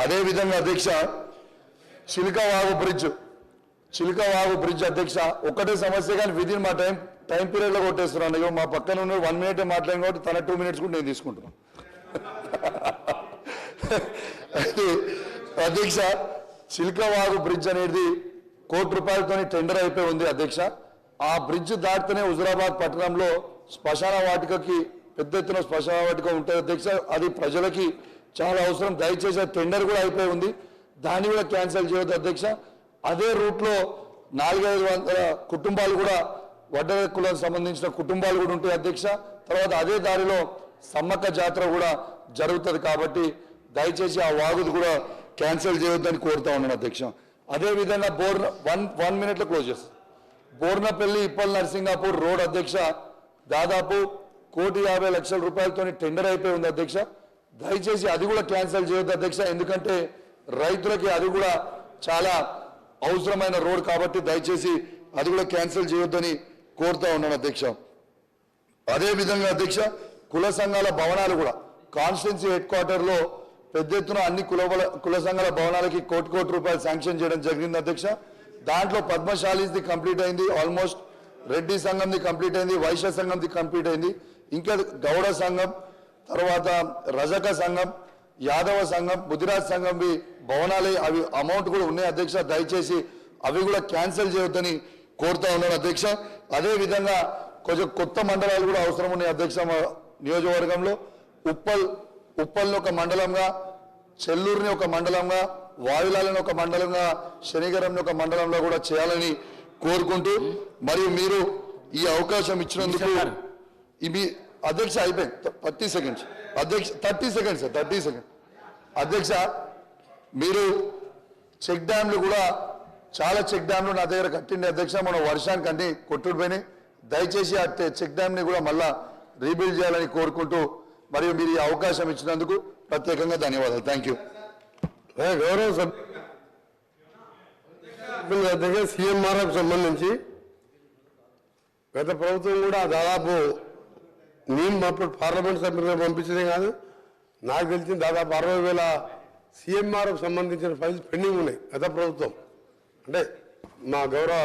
అదే విధంగా అధ్యక్ష చిలకవాగు బ్రిడ్జ్ అధ్యక్ష ఒకటే సమస్య కానీ విదిన్ మా టైం పీరియడ్లో కొట్టేస్తున్నాను. మా పక్కన ఉన్న 1 minute మాట్లాడిన కాబట్టి తన 2 minutes కూడా నేను తీసుకుంటున్నాను. అధ్యక్ష చిలకవాగు బ్రిడ్జ్ అనేది ₹1 కోటి టెండర్ అయిపోయి ఉంది అధ్యక్ష. ఆ బ్రిడ్జ్ దాటితేనే హుజురాబాద్ పట్టణంలో శ్మశాన వాటికకి పెద్ద ఎత్తున శ్మశాన వాటిక ఉంటుంది అధ్యక్ష. అది ప్రజలకి చాలా అవసరం. దయచేసి టెండర్ కూడా అయిపోయి ఉంది, దాన్ని కూడా క్యాన్సిల్ చేయొద్దు అధ్యక్ష. అదే రూట్లో 400-500 కుటుంబాలు కూడా వడ్డర కులానికి సంబంధించిన కుటుంబాలు కూడా ఉంటాయి అధ్యక్ష. తర్వాత అదే దారిలో సమ్మక్క జాతర కూడా జరుగుతుంది కాబట్టి దయచేసి ఆ వాగుది కూడా క్యాన్సిల్ చేయొద్దని కోరుతా ఉన్నాను అధ్యక్ష. అదేవిధంగా 1 minute క్లోజ్ చేస్తాం. బోర్నపల్లి ఇప్పల్ నర్సింగాపూర్ రోడ్ అధ్యక్ష దాదాపు ₹1,50,00,000 టెండర్ అయిపోయి ఉంది అధ్యక్ష. దయచేసి అది కూడా క్యాన్సిల్ చేయొద్దు అధ్యక్ష, ఎందుకంటే రైతులకి అది కూడా చాలా అవసరమైన రోడ్ కాబట్టి దయచేసి అది కూడా క్యాన్సిల్ చేయొద్దని కోరుతా ఉన్నాను అధ్యక్ష. అదేవిధంగా అధ్యక్ష కుల సంఘాల భవనాలు కూడా కాన్స్టిట్యున్సీ హెడ్-క్వార్టర్లో పెద్ద ఎత్తున అన్ని కుల సంఘాల భవనాలకి ₹1,00,00,000 శాంక్షన్ చేయడం జరిగింది అధ్యక్ష. దాంట్లో పద్మశాలీది కంప్లీట్ అయింది, ఆల్మోస్ట్ రెడ్డి సంఘంది కంప్లీట్ అయింది, వైశ్య సంఘంది కంప్లీట్ అయింది, ఇంకా గౌడ సంఘం, తర్వాత రజక సంఘం, యాదవ సంఘం, ముదిరాజ్ సంఘం భవనాలు అవి అమౌంట్ కూడా ఉన్నాయి అధ్యక్ష. దయచేసి అవి కూడా క్యాన్సిల్ చేయొద్దని కోరుతా ఉన్నాను అధ్యక్ష. అదేవిధంగా కొంచెం కొత్త మండలాలు కూడా అవసరం ఉన్నాయి అధ్యక్ష. మా నియోజకవర్గంలో ఉప్పల్ని ఒక మండలంగా, చెల్లూరుని ఒక మండలంగా, వాయులాలని ఒక మండలంగా, శనిగరంని ఒక మండలంలో కూడా చేయాలని కోరుకుంటూ మరియు మీరు ఈ అవకాశం ఇచ్చినందుకు ఇవి అధ్యక్ష అయిపోయింది 30 seconds అధ్యక్ష 30 seconds అధ్యక్ష. మీరు చెక్ డ్యామ్లు కూడా చాలా చెక్ డ్యామ్లు నా దగ్గర కట్టింది అధ్యక్ష. మన వర్షానికి అన్ని కొట్టుకుపోయినాయి. దయచేసి ఆ చెక్ డ్యామ్ని కూడా మళ్ళా రీబిల్డ్ చేయాలని కోరుకుంటూ మరియు మీరు ఈ అవకాశం ఇచ్చినందుకు ప్రత్యేకంగా ధన్యవాదాలు. Thank you. గౌరవ సభ్యులు సీఎంఆర్ఎఫ్ సంబంధించి గత ప్రభుత్వం కూడా దాదాపు నేను అప్పుడు పార్లమెంట్ సభ్యులుగా పంపించదే కాదు, నాకు తెలిసిన దాదాపు 60,000 సీఎంఆర్ఎఫ్ సంబంధించిన ఫైల్స్ పెండింగ్ ఉన్నాయి గత ప్రభుత్వం. అంటే మా గౌరవ